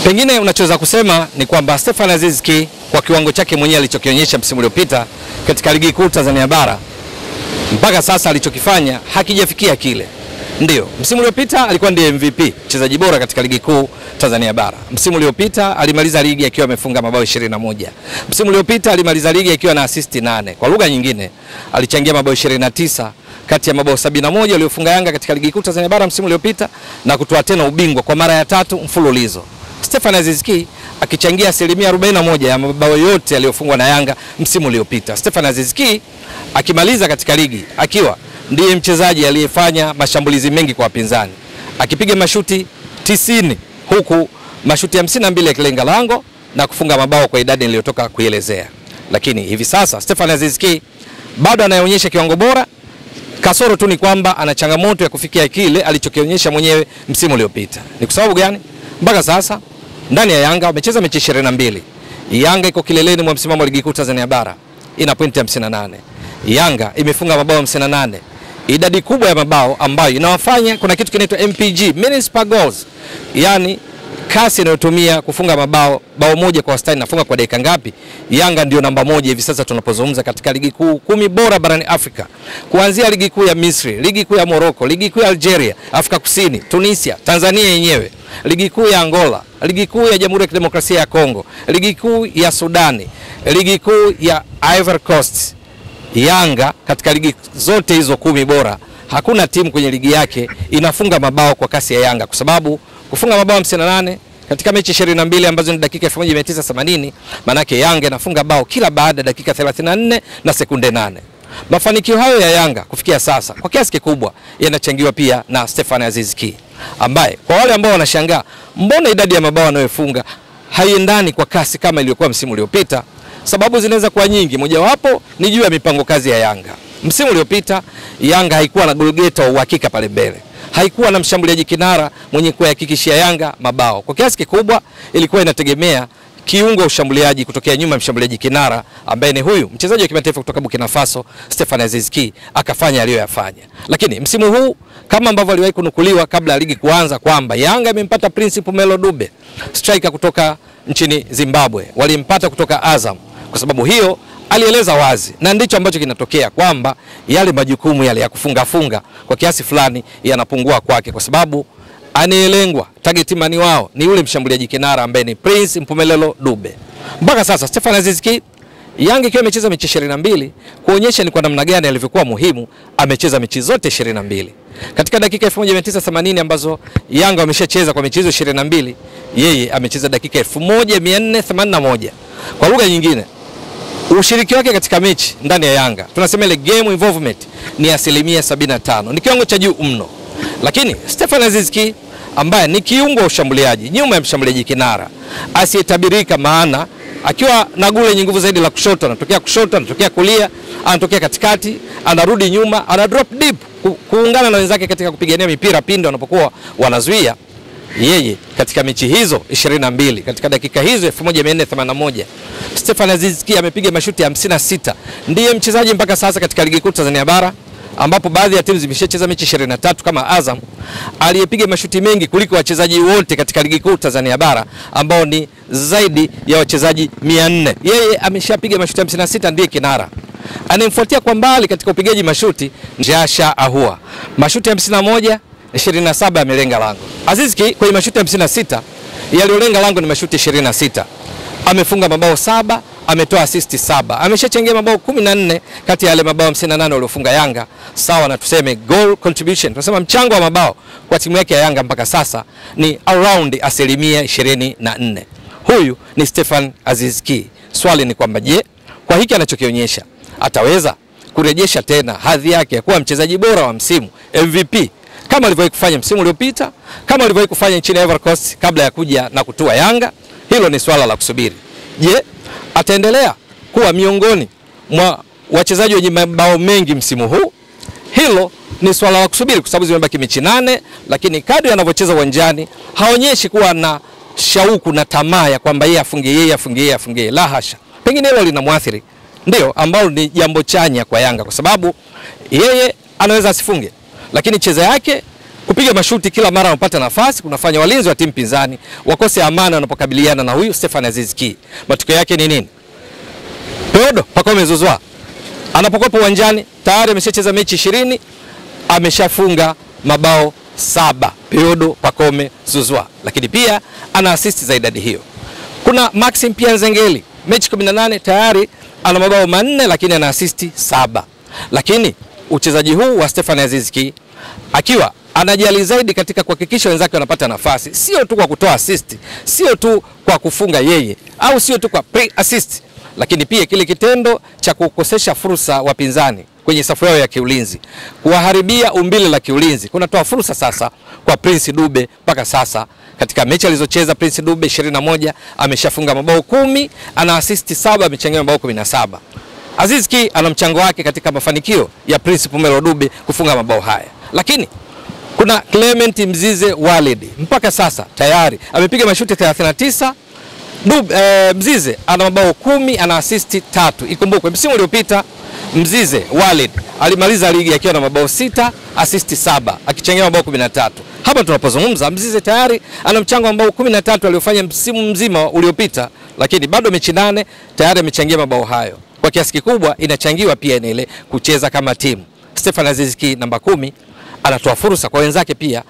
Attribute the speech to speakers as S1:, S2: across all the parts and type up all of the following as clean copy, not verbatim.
S1: Pengine unachoweza kusema ni kwamba Stefan Aziz Ki kwa kiwango chake mwenyewe alichokionyesha msimu uliopita katika ligi kuu Tanzania bara mpaka sasa alichokifanya hakijafikia kile. Ndio, msimu uliopita alikuwa ndiye MVP, mchezaji bora katika ligi kuu Tanzania bara. Msimu uliopita alimaliza ligi akiwa amefunga mabao 21. Msimu uliopita alimaliza ligi akiwa na assist 8. Kwa lugha nyingine, alichangia mabao 29 kati ya mabao 71 aliyofunga Yanga katika ligi kuu Tanzania bara msimu uliopita na kutoa tena ubingwa kwa mara ya 3 mfululizo. Stefan Aziz Ki akichangia 41% ya mabao yote aliyofungwa na Yanga msimu uliopita. Stefan Aziz Ki akimaliza katika ligi akiwa ndiye mchezaji aliyefanya mashambulizi mengi kwa wapinzani, akipiga mashuti 90 huku mashuti 52 yakilenga lango na kufunga mabao kwa idadi niliyotoka kuielezea. Lakini hivi sasa Stefan Aziz Ki bado anaonyesha kiwango bora, kasoro tu ni kwamba ana changamoto ya kufikia kile alichokionyesha mwenyewe msimu uliopita. Ni kwa sababu gani? Mpaka sasa ndani ya Yanga wamecheza mechi 22. Yanga iko kileleni mwa msimamo wa ligi kuu Tanzania bara, ina pointi 58. Yanga imefunga mabao 58. Idadi kubwa ya mabao ambayo inawafanya kuna kitu kinaitwa MPG, minutes per goals. Yaani kasi inayotumia kufunga bao moja kwa wastani nafunga kwa dakika ngapi? Yanga ndio namba 1 hivi sasa tunapozungumza katika ligi kuu 10 bora barani Afrika. Kuanzia ligi kuu ya Misri, ligi kuu ya Morocco, ligi kuu ya Algeria, Afrika Kusini, Tunisia, Tanzania yenyewe, ligi kuu ya Angola, ligi kuu ya Jamhuri ya Kidemokrasia ya Kongo, ligi kuu ya Sudani, ligi kuu ya Ivory Coast. Yanga katika ligi zote hizo 10 bora hakuna timu kwenye ligi yake inafunga mabao kwa kasi ya Yanga, kwa sababu kufunga mabao 58 katika mechi 22 ambazo ni dakika 1980, manake Yanga inafunga bao kila baada ya dakika 34 na sekunde 8. Mafanikio hayo ya Yanga kufikia sasa kwa kiasi kikubwa yanachangiwa pia na Stefan Aziz Ki, ambaye kwa wale ambao wanashangaa mbona idadi ya mabao anayofunga haiendani kwa kasi kama iliyokuwa msimu uliopita, sababu zinaweza kuwa nyingi. Mojawapo ni juu ya mipango kazi ya Yanga. Msimu uliopita Yanga haikuwa na goalgetter wa uhakika pale mbele, haikuwa na mshambuliaji kinara mwenye kuhakikishia Yanga mabao. Kwa kiasi kikubwa ilikuwa inategemea kiungo ushambuliaji kutokea nyuma, mshambuliaji kinara ambaye ni huyu mchezaji wa kimataifa kutoka Burkina Faso Stefan Aziz Ki, akafanya aliyoyafanya. Lakini msimu huu kama ambavyo aliwahi kunukuliwa kabla ya ligi kuanza kwamba Yanga imempata Prince Mpumelo Dube, striker kutoka nchini Zimbabwe, walimpata kutoka Azam. Kwa sababu hiyo alieleza wazi, na ndicho ambacho kinatokea kwamba yale majukumu yale ya kufunga kwa kiasi fulani yanapungua kwake, kwa sababu anaelengwa target man wao ni yule mshambuliaji kinara ambaye ni Prince Mpumelo Dube. Mpaka sasa Stefan Aziz Ki, Yanga ikiwa imecheza mechi 22 kuonyesha ni kwa namna gani alivyokuwa muhimu, amecheza mechi zote 22. Katika dakika 1980 ambazo Yanga wameshacheza kwa mechi hizo 22, yeye amecheza dakika 1481. Kwa lugha nyingine, ushiriki wake katika mechi ndani ya Yanga, tunasema ile game involvement ni 75%. Ni kiwango cha juu mno. Lakini Stefan Aziz Ki ambaye ni kiungo wa ushambuliaji nyuma ya mshambuliaji kinara asiyetabirika, maana akiwa na gule yenye nguvu zaidi la kushoto, anatokea kulia, anatokea katikati, anarudi nyuma, ana drop deep kuungana na wenzake katika kupigania mipira pindi wanapokuwa wanazuia. Yeye katika mechi hizo 22 katika dakika hizo 1481 Stefan Aziz Ki amepiga mashuti 56. Ndiye mchezaji mpaka sasa katika ligi kuu Tanzania bara, ambapo baadhi ya timu zimeshacheza mechi 23 kama Azam, aliyepiga mashuti mengi kuliko wachezaji wote katika ligi kuu Tanzania bara ambao ni zaidi ya wachezaji 400. Yeye ameshapiga mashuti 56, ndiye kinara. Anemfuatia kwa mbali katika upigaji mashuti Njasha Ahua, mashuti 51, 27 amelenga lango. Aziz Ki kwa mashuti 56 yaliolenga lango ni mashuti 26. Amefunga mabao 7, ametoa assist 7. Ameshachangia mabao 14 kati ya yale mabao 58 waliofunga Yanga. Sawa na tuseme goal contribution, tunasema mchango wa mabao kwa timu yake ya Yanga mpaka sasa ni around 24%. Huyu ni Stefan Aziz Ki. Swali ni kwamba je, kwa hiki anachokionyesha ataweza kurejesha tena hadhi yake ya kuwa mchezaji bora wa msimu, MVP, kama alivyowahi kufanya msimu uliopita, kama alivyowahi kufanya nchini Ivory Coast kabla ya kuja na kutua Yanga? Hilo ni swala la kusubiri. Je, ataendelea kuwa miongoni mwa wachezaji wenye mabao mengi msimu huu? Hilo ni swala la kusubiri, kwa sababu zimebaki mechi 8, lakini kadri anavyocheza uwanjani haonyeshi kuwa na shauku na tamaa ya kwamba yeye afungie. La hasha. Pengine hilo linamwathiri, ndio ambao ni jambo chanya kwa Yanga, kwa sababu yeye anaweza asifunge, lakini cheza yake Kupiga mashuti kila mara wanapata nafasi kunafanya walinzi wa timu pinzani wakose amani wanapokabiliana na huyu Stefan Aziz Ki. Matokeo yake ni nini? Teodo Pacome Zouzoua anapokuwa uwanjani tayari ameshacheza mechi 20, ameshafunga mabao 7. Teodo Pacome Zouzoua, lakini pia ana assist za idadi hiyo. Kuna Maxim Pia Nzengeli, mechi 18 tayari ana mabao 4 lakini ana assist 7. Lakini uchezaji huu wa Stefan Aziz Ki akiwa anajali zaidi katika kuhakikisha wenzake wanapata nafasi, sio tu kwa kutoa assist, sio tu kwa kufunga yeye, au sio tu kwa pre-assist, lakini pia kile kitendo cha kukosesha fursa wapinzani kwenye safu yao ya kiulinzi, kuwaharibia umbile la kiulinzi, kunatoa fursa sasa kwa Prince Dube. Mpaka sasa katika mechi alizocheza Prince Dube 21 ameshafunga mabao 10, ana assist 7, amechangia mabao 17. Aziz Ki ana mchango wake katika mafanikio ya Prince Pumelo Dube kufunga mabao haya. Lakini kuna Clement Mzize Walid, mpaka sasa tayari amepiga mashuti 39. Mzize ana mabao 10, ana assist 3. Ikumbukwe msimu uliopita Mzize Walid alimaliza ligi akiwa na mabao 6, assist 7, akichangia mabao 13. Hapa tunapozungumza Mzize tayari ana mchango wa mabao 13 aliofanya msimu mzima uliopita, lakini bado mechi 8 tayari amechangia mabao hayo. Kwa kiasi kikubwa inachangiwa pia na ile kucheza kama timu. Stefan Aziz Ki namba 10 anatoa fursa kwa wenzake pia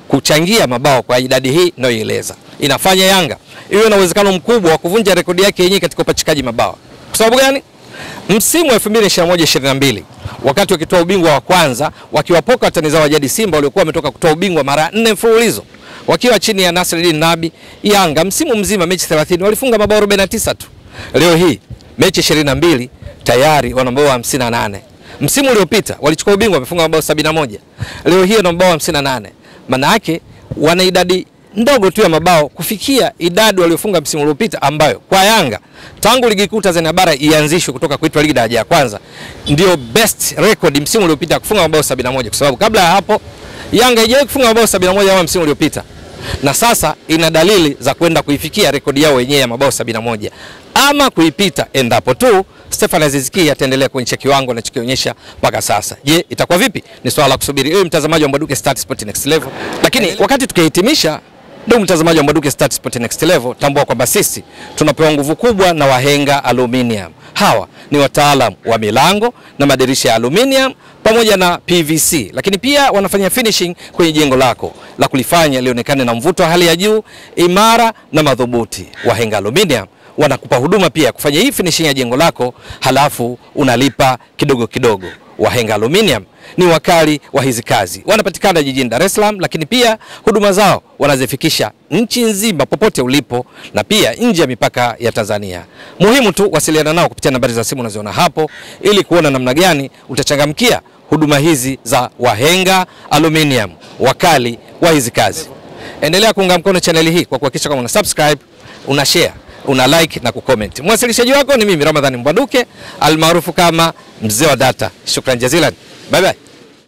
S1: kuchangia mabao kwa idadi hii inayoeleza. Inafanya Yanga iwe na uwezekano mkubwa wa kuvunja rekodi yake yenyewe katika upachikaji mabao. Kwa sababu gani? Msimu wa 2021-22 wakati wakitoa ubingwa wa kwanza wakiwapoka watani zao wa jadi Simba waliokuwa wametoka kutoa ubingwa mara 4 mfululizo wakiwa chini ya Nasreddine Nabi, Yanga msimu mzima mechi 30 walifunga mabao 49 tu. Leo hii mechi 22 tayari wana mabao 58. Msimu uliopita walichukua ubingwa wamefunga mabao 71. Leo hii wana mabao 58. Maana yake wana idadi ndogo tu ya mabao kufikia idadi waliofunga msimu uliopita, ambayo kwa Yanga tangu ligi kuu Tanzania bara ianzishwe kutoka kuitwa ligi daraja ya kwanza ndio best record msimu uliopita kufunga mabao 71, kwa sababu kabla ya hapo Yanga haijawahi kufunga mabao 71 kama msimu uliopita. Na sasa ina dalili za kwenda kuifikia rekodi yao wenyewe ya mabao 71 ama kuipita endapo tu Stefan Aziz Ki ataendelea kuonyesha kiwango anachokionyesha mpaka sasa. Je, itakuwa vipi? Ni swala la kusubiri. Wewe mtazamaji wa Mbwaduke Stats Sport Next Level. Lakini wakati tukihitimisha, ndio mtazamaji wa Mbwaduke Stats Sport Next Level, tambua kwamba sisi tunapewa nguvu kubwa na Wahenga Aluminium. Hawa ni wataalamu wa milango na madirisha ya aluminium pamoja na PVC, lakini pia wanafanya finishing kwenye jengo lako la kulifanya lionekane na mvuto wa hali ya juu, imara na madhubuti. Wahenga Aluminium wanakupa huduma pia kufanya hii finishing ya jengo lako, halafu unalipa kidogo kidogo. Wahenga Aluminium ni wakali wa hizi kazi. Wanapatikana jijini Dar es Salaam, lakini pia huduma zao wanazifikisha nchi nzima popote ulipo na pia nje ya mipaka ya Tanzania. Muhimu tu wasiliana nao kupitia nambari za simu unaziona hapo ili kuona namna gani utachangamkia huduma hizi za Wahenga Aluminium, wakali wa hizi kazi. Endelea kuunga mkono channel hii kwa kuhakikisha kama una subscribe, una share, una like na kucomment. Mwasilishaji wako ni mimi Ramadhani Mbwaduke almaarufu kama Mzee wa Data. Shukrani jazilan. Bye bye.